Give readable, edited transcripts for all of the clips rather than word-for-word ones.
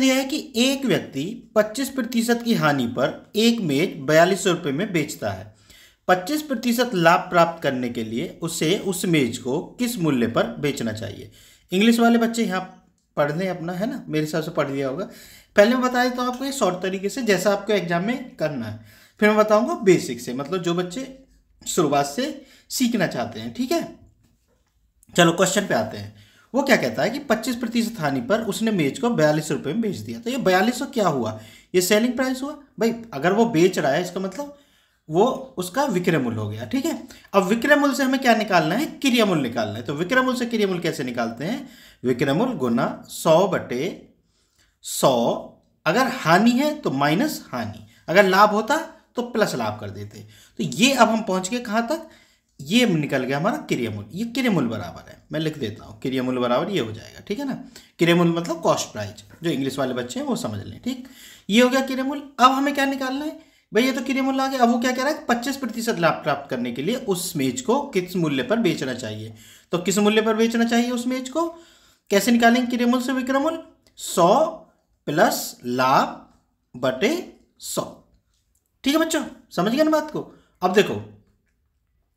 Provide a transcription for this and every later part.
यह है कि एक व्यक्ति 25% की हानि पर एक मेज 4200 रुपये में बेचता है। 25% लाभ प्राप्त करने के लिए उसे उस मेज को किस मूल्य पर बेचना चाहिए। इंग्लिश वाले बच्चे यहाँ पढ़ लें अपना, है ना, मेरे हिसाब से पढ़ लिया होगा। पहले मैं बता देता हूँ आपको ये शॉर्ट तरीके से जैसा आपको एग्जाम में करना है, फिर मैं बताऊंगा बेसिक से, मतलब जो बच्चे शुरुआत से सीखना चाहते हैं। ठीक है, चलो क्वेश्चन पे आते हैं। वो क्या कहता है कि 25% हानि पर उसने मेज को 4200 रुपये में बेच दिया। तो ये 4200 क्या हुआ, ये सेलिंग प्राइस हुआ भाई। अगर वो बेच रहा है इसका मतलब वो उसका विक्रय मूल्य हो गया। ठीक है, अब विक्रय मूल्य से हमें क्या निकालना है, क्रिया मूल्य निकालना है। तो विक्रय मूल्य से क्रिया मूल्य कैसे निकालते हैं, विक्रय मूल्य गुना 100/100। अगर हानि है तो माइनस हानि, अगर लाभ होता तो प्लस लाभ कर देते। तो ये अब हम पहुंच गए कहां तक, ये निकल गया हमारा क्रिया मूल्य। ये क्रिया मूल्य बराबर है, मैं लिख देता हूं, क्रिया मूल्य बराबर ये हो जाएगा। ठीक है ना, क्रिया मूल्य मतलब कॉस्ट प्राइस, जो इंग्लिश वाले बच्चे हैं वो समझ लें। ठीक, ये हो गया क्रिया मूल्य। अब हमें क्या निकालना है भाई, ये तो क्रिया मूल्य आ गया। अब वो क्या कह रहा है, 25% लाभ प्राप्त करने के लिए उस मेज को किस मूल्य पर बेचना चाहिए। तो किस मूल्य पर बेचना चाहिए उस मेज को, कैसे निकालेंगे क्रिया मूल्य से विक्रय मूल्य, 100 प्लस लाभ बटे 100। ठीक है बच्चों, समझ गए ना बात को। अब देखो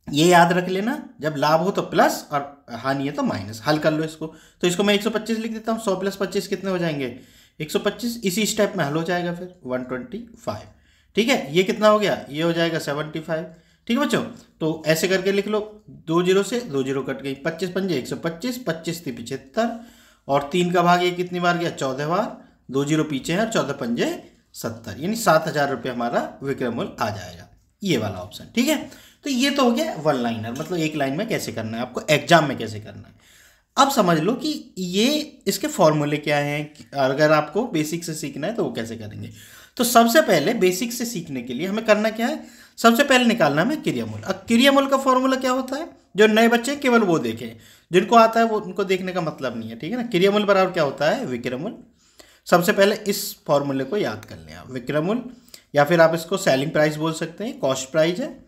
ये याद रख लेना, जब लाभ हो तो प्लस और हानि है तो माइनस। हल कर लो इसको, तो इसको मैं 125 लिख देता हूँ। 100 + 25 कितने हो जाएंगे, 125। इसी स्टेप में हल हो जाएगा फिर 125। ठीक है, ये कितना हो गया, ये हो जाएगा 75। ठीक है बच्चों, तो ऐसे करके लिख लो, 2 0 से 2 0 कट गई, 25 पंजे 125, 25 × 75 और 3 का भाग ये कितनी बार गया, 14 बार। 2 0 पीछे है, 14 पंजे 70, यानी 7000 रुपये हमारा विक्रय मूल्य आ जाएगा, ये वाला ऑप्शन। ठीक है, तो ये तो हो गया वन लाइनर, मतलब एक लाइन में कैसे करना है आपको, एग्जाम में कैसे करना है। अब समझ लो कि ये इसके फॉर्मूले क्या हैं, अगर आपको बेसिक से सीखना है तो वो कैसे करेंगे। तो सबसे पहले बेसिक से सीखने के लिए हमें करना क्या है, सबसे पहले निकालना है क्रिया मूल्य। अब क्रिया मूल्य का फॉर्मूला क्या होता है, जो नए बच्चे केवल वो देखें, जिनको आता है वो उनको देखने का मतलब नहीं है। ठीक है ना, क्रिया मूल्य बराबर क्या होता है, विक्रय मूल्य। सबसे पहले इस फॉर्मूले को याद कर लें आप, विक्रय मूल्य, या फिर आप इसको सेलिंग प्राइस बोल सकते हैं, कॉस्ट प्राइस है।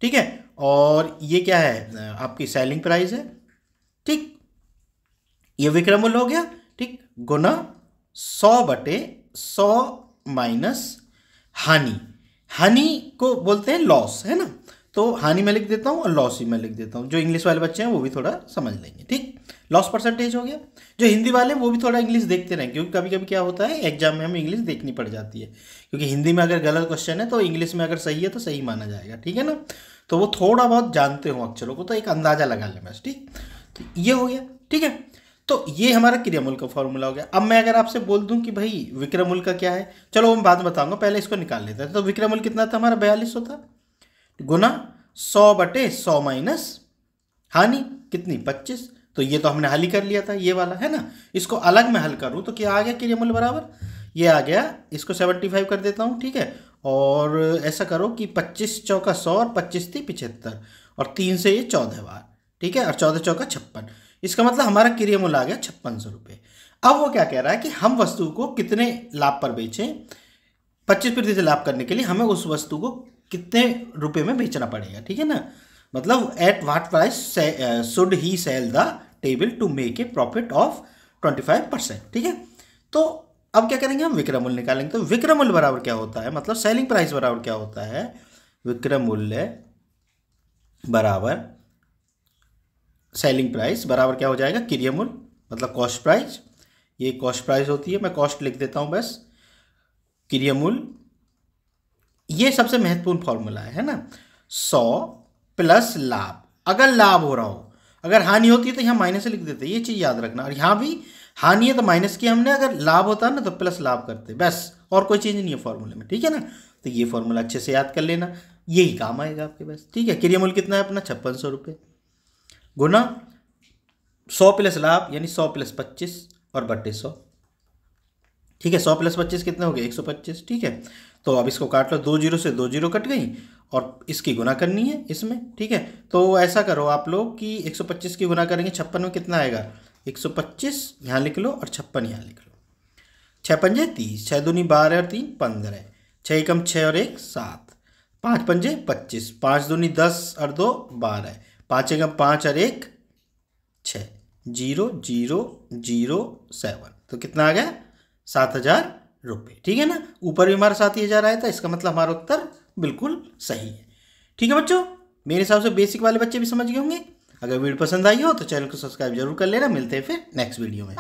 ठीक है, और ये क्या है, आपकी सेलिंग प्राइस है। ठीक, ये विक्रय मूल्य हो गया। ठीक, गुना 100/100 माइनस हानि। हानि को बोलते हैं लॉस, है ना, तो हानि में लिख देता हूँ और लॉस ही में लिख देता हूँ। जो इंग्लिश वाले बच्चे हैं वो भी थोड़ा समझ लेंगे। ठीक, लॉस परसेंटेज हो गया। जो हिंदी वाले वो भी थोड़ा इंग्लिश देखते रहें, क्योंकि कभी कभी क्या होता है एग्जाम में हमें इंग्लिश देखनी पड़ जाती है, क्योंकि हिंदी में अगर गलत क्वेश्चन है तो इंग्लिश में अगर सही है तो सही माना जाएगा। ठीक है ना, तो वो थोड़ा बहुत जानते हो अक्षरों को तो एक अंदाजा लगा लें बस। ठीक, तो ये हो गया। ठीक है, तो ये हमारा क्रिया मूल्य का फॉर्मूला हो गया। अब मैं अगर आपसे बोल दूं कि भाई विक्रय मूल्य का क्या है, चलो मैं बाद में बताऊंगा, पहले इसको निकाल लेते हैं। तो विक्रय मूल्य कितना था हमारा, 4200 था, गुना 100/100 माइनस हानि कितनी, 25। तो ये तो हमने हल ही कर लिया था, ये वाला, है ना। इसको अलग में हल करूं तो क्या आ गया क्रिया मूल्य बराबर, ये आ गया। इसको 75 कर देता हूं। ठीक है, और ऐसा करो कि 25 चौका 100 और 25 थी 75 और 3 से ये 14 बार। ठीक है, और 14 चौका 56, इसका मतलब हमारा क्रिया मूल्य आ गया 5600 रुपये। अब वो क्या कह रहा है कि हम वस्तु को कितने लाभ पर बेचें, 25% लाभ करने के लिए हमें उस वस्तु को कितने रुपए में बेचना पड़ेगा। ठीक है ना, मतलब at what price should he sell the table to make a profit of 25%। ठीक है, तो अब क्या करेंगे, हम विक्रय मूल्य निकालेंगे। तो विक्रय मूल्य बराबर क्या होता है, मतलब सेलिंग प्राइस बराबर क्या होता है, विक्रय मूल्य बराबर सेलिंग प्राइस बराबर क्या हो जाएगा, क्रिया मूल्य मतलब कॉस्ट प्राइस। ये कॉस्ट प्राइस होती है, मैं कॉस्ट लिख देता हूं बस, क्रिया मूल्य ये सबसे महत्वपूर्ण फॉर्मूला है ना। 100 प्लस लाभ, अगर लाभ हो रहा हो, अगर हानि होती है तो यहाँ माइनस लिख देते, ये चीज याद रखना। और यहाँ भी हानि है तो माइनस किया हमने, अगर लाभ होता है ना तो प्लस लाभ करते, बस, और कोई चीज नहीं है फॉर्मूले में। ठीक है ना, तो ये फॉर्मूला अच्छे से याद कर लेना, यही काम आएगा आपके बस। ठीक है, क्रिया मूल्य कितना है अपना 5600 रुपये, गुना 100 प्लस लाभ यानी 100 + 25 और बट्टे 100। ठीक है, 100 + 25 कितने हो गए, 125। ठीक है, तो अब इसको काट लो, 2 0 से 2 0 कट गई और इसकी गुना करनी है इसमें। ठीक है, तो ऐसा करो आप लोग कि 125 की गुना करेंगे 56 में, कितना आएगा, 125 यहाँ लिख लो और 56 यहाँ लिख लो। 6 पंजे 30, 6 दूनी 12 और 3 15, 6 एकम 6 और 1 7, 5 पंजे 25, 5 दूनी 10 और 2 12, 5 एकम 5 और 1 6, 0 0 0 7, तो कितना आ गया 7,000 रुपये। ठीक है ना, ऊपर भी हमारा 7,000 आया था, इसका मतलब हमारा उत्तर बिल्कुल सही है। ठीक है बच्चों, मेरे हिसाब से बेसिक वाले बच्चे भी समझ गए होंगे। अगर वीडियो पसंद आई हो तो चैनल को सब्सक्राइब जरूर कर लेना। मिलते हैं फिर नेक्स्ट वीडियो में।